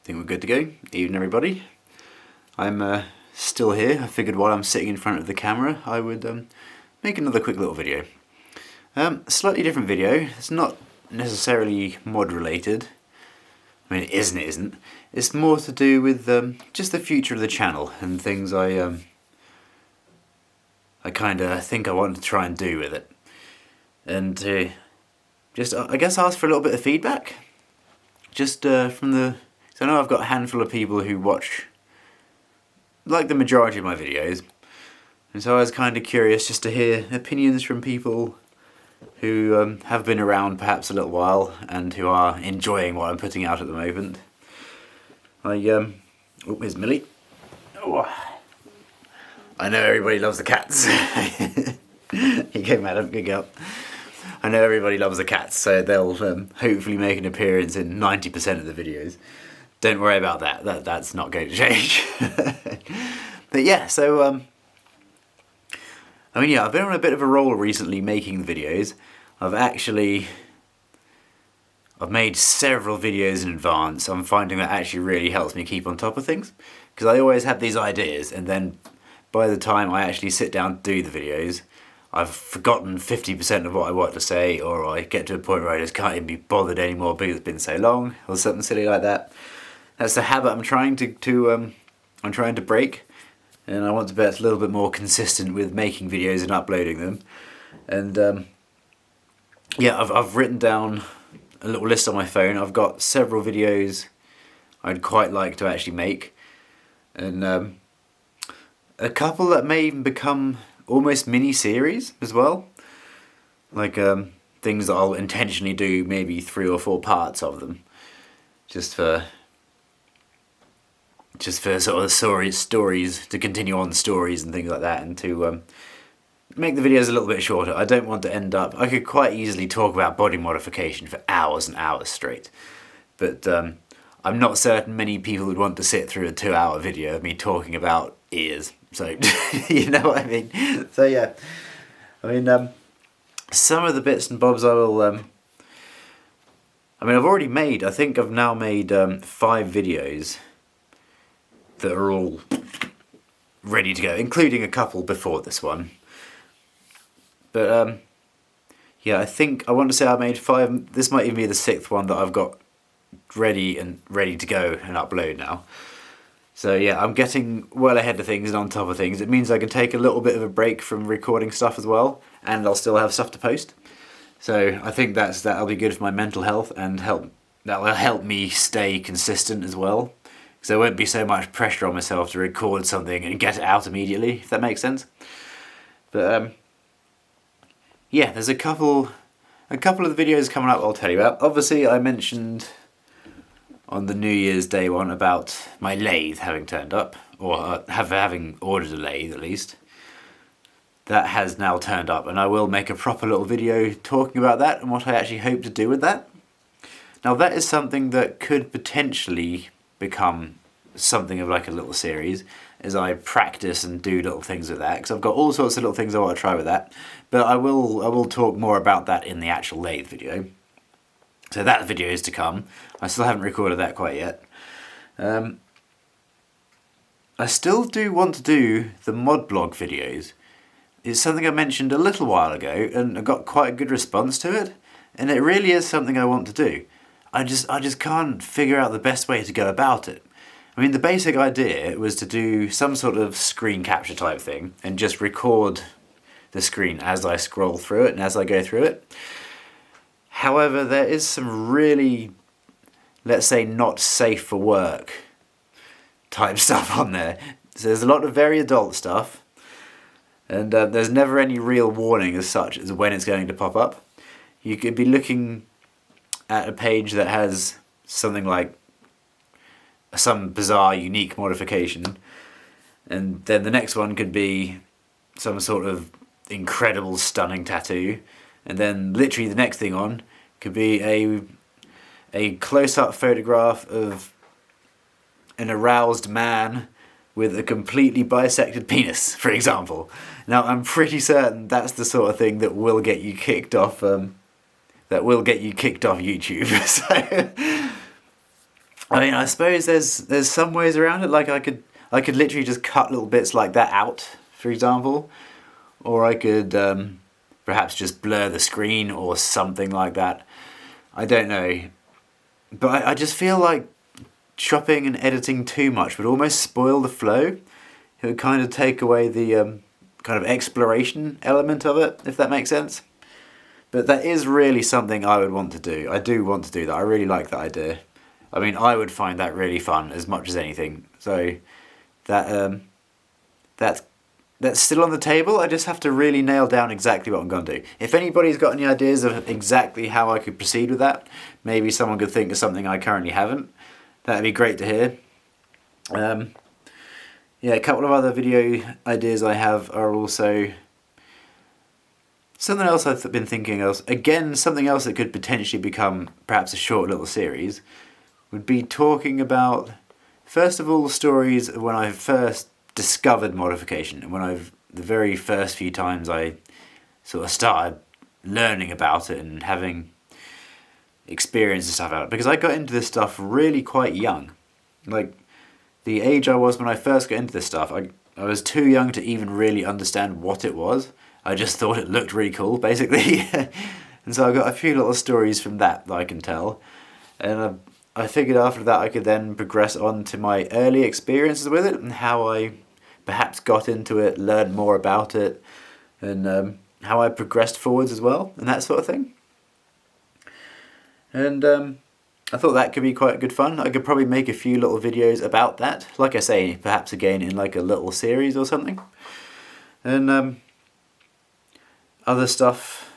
think we're good to go. Evening, everybody. I'm still here. I figured while I'm sitting in front of the camera, I would make another quick little video. Slightly different video. It's not necessarily mod related. I mean, it is and it isn't. It's more to do with just the future of the channel and things I kind of think I want to try and do with it. And just, I guess, ask for a little bit of feedback. Just from the... So I know I've got a handful of people who watch, like, the majority of my videos. And so I was kind of curious just to hear opinions from people who have been around perhaps a little while and who are enjoying what I'm putting out at the moment. Oh, here's Millie. Oh, I know everybody loves the cats. You go, madam, good girl. I know everybody loves the cats, so they'll hopefully make an appearance in 90% of the videos. Don't worry about that. That's not going to change. But yeah, so I mean, yeah, I've been on a bit of a roll recently making the videos. I've made several videos in advance. I'm finding that actually really helps me keep on top of things, because I always have these ideas, and then by the time I actually sit down to do the videos, I've forgotten 50% of what I want to say, or I get to a point where I just can't even be bothered anymore because it's been so long, or something silly like that. That's the habit I'm trying to break, and I want to be a little bit more consistent with making videos and uploading them. And yeah, I've written down a little list on my phone. I've got several videos I'd quite like to actually make, and a couple that may even become almost mini-series as well. Like things that I'll intentionally do maybe 3 or 4 parts of them, just for sort of stories, to continue on stories and things like that, and to make the videos a little bit shorter. I don't want to end up... I could quite easily talk about body modification for hours and hours straight, but I'm not certain many people would want to sit through a 2-hour video of me talking about ears. So, you know what I mean? So yeah, I mean, some of the bits and bobs I will... I mean, I think I've now made 5 videos that are all ready to go, including a couple before this one. But yeah, I think I want to say I made 5. This might even be the 6th one that I've got ready to go and upload now. So yeah, I'm getting well ahead of things and on top of things. It means I can take a little bit of a break from recording stuff as well, and I'll still have stuff to post. So I think that'll be good for my mental health, and that'll help me stay consistent as well. Because there won't be so much pressure on myself to record something and get it out immediately, if that makes sense. But yeah, there's a couple of the videos coming up I'll tell you about. Obviously, I mentioned on the New Year's Day one about my lathe having turned up, or having ordered a lathe at least. That has now turned up, and I will make a proper little video talking about that and what I actually hope to do with that. Now, that is something that could potentially become something of like a little series as I practice and do little things with that, because I've got all sorts of little things I want to try with that. But I will talk more about that in the actual lathe video. So that video is to come. I still haven't recorded that quite yet. I still do want to do the mod blog videos. It's something I mentioned a little while ago, and I got quite a good response to it. And it really is something I want to do. I just can't figure out the best way to go about it. I mean, the basic idea was to do some sort of screen capture type thing and just record the screen as I scroll through it and as I go through it. However, there is some really, let's say, not safe for work type stuff on there. So there's a lot of very adult stuff, and there's never any real warning as such as when it's going to pop up. You could be looking at a page that has something like some bizarre, unique modification, and then the next one could be some sort of incredible, stunning tattoo, and then literally the next thing on could be a close-up photograph of an aroused man with a completely bisected penis, for example. Now, I'm pretty certain that's the sort of thing that will get you kicked off. YouTube. So I mean, I suppose there's some ways around it. Like I could literally just cut little bits like that out, for example, or I could perhaps just blur the screen or something like that. I don't know, but I just feel like chopping and editing too much would almost spoil the flow. It would kind of take away the kind of exploration element of it, if that makes sense. But that is really something I would want to do. I do want to do that. I really like that idea. I mean, I would find that really fun as much as anything. So that that's still on the table. I just have to really nail down exactly what I'm going to do. If anybody's got any ideas of exactly how I could proceed with that, maybe someone could think of something I currently haven't. That'd be great to hear. Yeah, a couple of other video ideas I have are also something else I've been thinking of. Again, something else that could potentially become perhaps a short little series would be talking about, first of all, stories of when I first discovered modification and when the very first few times I sort of started learning about it and having experience and stuff out, because I got into this stuff really quite young. Like the age I was when I first got into this stuff, I was too young to even really understand what it was. I just thought it looked really cool, basically. And so I got a few little stories from that I can tell, and I figured after that I could then progress on to my early experiences with it and how I perhaps got into it, learned more about it, and how I progressed forwards as well, and that sort of thing. And I thought that could be quite good fun. I could probably make a few little videos about that. Like I say, perhaps again in like a little series or something. And other stuff.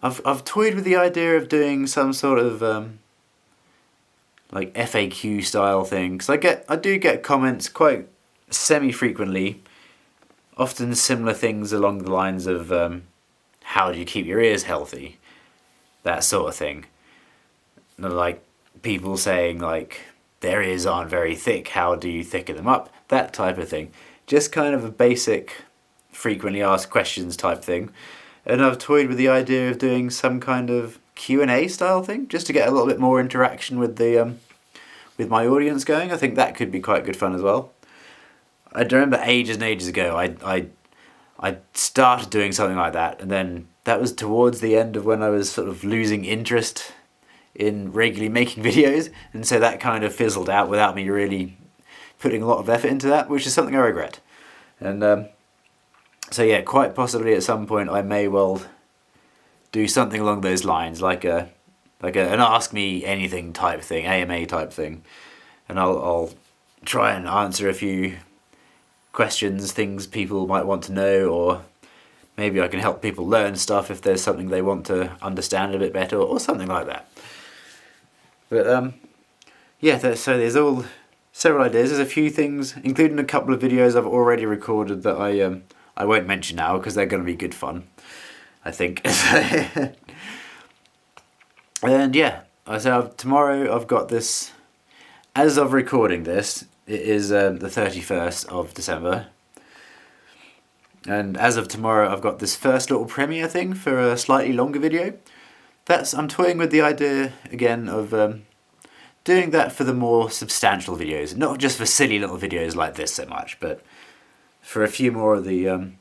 I've toyed with the idea of doing some sort of like FAQ style thing, because I do get comments quite semi-frequently, often similar things along the lines of how do you keep your ears healthy, that sort of thing. Like people saying like their ears aren't very thick, how do you thicken them up, that type of thing. Just kind of a basic frequently asked questions type thing. And I've toyed with the idea of doing some kind of Q&A style thing, just to get a little bit more interaction with the with my audience going. I think that could be quite good fun as well. I remember ages and ages ago I started doing something like that, and then that was towards the end of when I was sort of losing interest in regularly making videos, and so that kind of fizzled out without me really putting a lot of effort into that, which is something I regret. And so yeah, quite possibly at some point I may well do something along those lines, like an Ask Me Anything type thing, AMA type thing, and I'll try and answer a few questions, things people might want to know, or maybe I can help people learn stuff if there's something they want to understand a bit better, or something like that. But yeah, so there's all several ideas. There's a few things, including a couple of videos I've already recorded that I won't mention now because they're going to be good fun, I think. And yeah, tomorrow I've got this, as of recording this, it is the 31st of December. And as of tomorrow I've got this first little premiere thing for a slightly longer video. I'm toying with the idea again of doing that for the more substantial videos, not just for silly little videos like this so much, but for a few more of the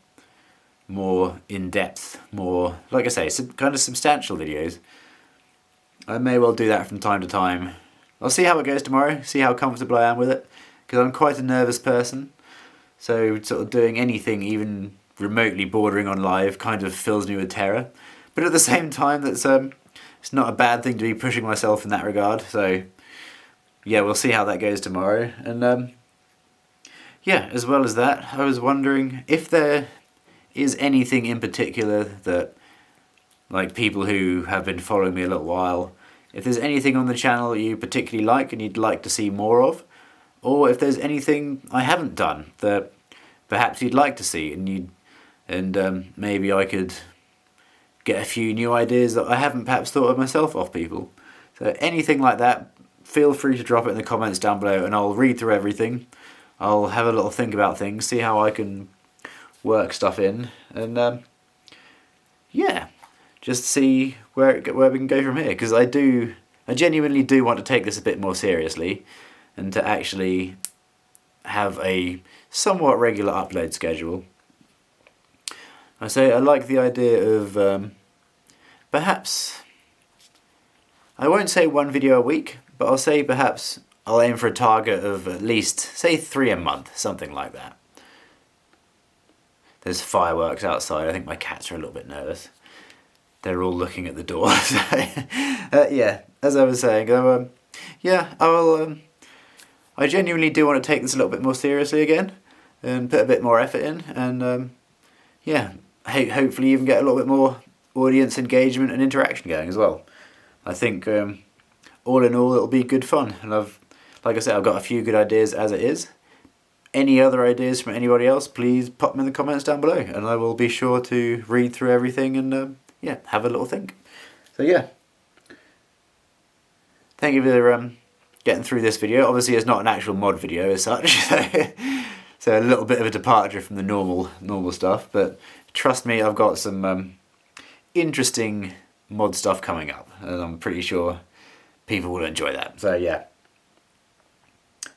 more in-depth, more, like I say, kind of substantial videos. I may well do that from time to time. I'll see how it goes tomorrow, see how comfortable I am with it, because I'm quite a nervous person, so sort of doing anything even remotely bordering on live kind of fills me with terror. But at the same time, it's not a bad thing to be pushing myself in that regard, so yeah, we'll see how that goes tomorrow. And yeah, as well as that, I was wondering if there is anything in particular that, like people who have been following me a little while, if there's anything on the channel you particularly like and you'd like to see more of, or if there's anything I haven't done that perhaps you'd like to see, and maybe I could get a few new ideas that I haven't perhaps thought of myself off people. So anything like that, feel free to drop it in the comments down below, and I'll read through everything. I'll have a little think about things, see how I can work stuff in, and yeah, just see where we can go from here, because I do I genuinely do want to take this a bit more seriously and to actually have a somewhat regular upload schedule. I say I like the idea of perhaps, I won't say one video a week, but I'll say perhaps I'll aim for a target of at least, say 3 a month, something like that. There's fireworks outside. I think my cats are a little bit nervous. They're all looking at the door. So, yeah, as I was saying, yeah, I genuinely do want to take this a little bit more seriously again and put a bit more effort in, and yeah, hopefully even get a little bit more audience engagement and interaction going as well. I think all in all it'll be good fun, and like I said, I've got a few good ideas as it is. Any other ideas from anybody else, please pop them in the comments down below, and I will be sure to read through everything and yeah, have a little think. So yeah, thank you for getting through this video. Obviously it's not an actual mod video as such, so a little bit of a departure from the normal stuff, but trust me, I've got some interesting mod stuff coming up, and I'm pretty sure people will enjoy that. So yeah,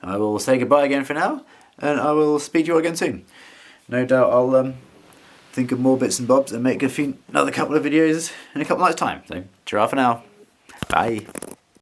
I will say goodbye again for now, and I will speak to you all again soon. No doubt I'll think of more bits and bobs and make another couple of videos in a couple of nights' time. So, ta-ra for now. Bye.